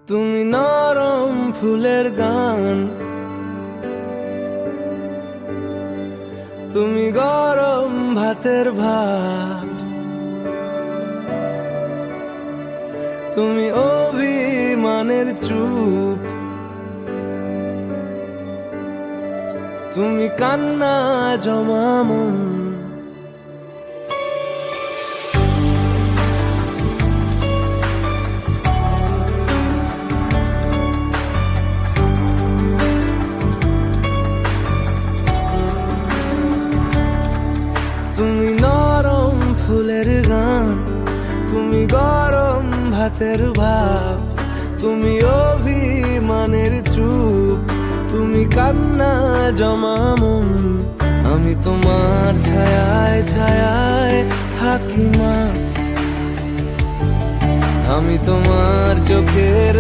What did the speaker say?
তুমি নরম ফুলের গান, তুমি গরম ভাতের ভাত, তুমি অভিমানের চুপ, তুমি কান্না জমা মন। তুমি নরম ফুলের গান, তুমি গরম ভাতের ভাব, তুমি অভিমানের চুপ, তুমি কান্না জমা মন। আমি তোমার ছায়ায় ছায়ায় থাকি মা, আমি তোমার চোখের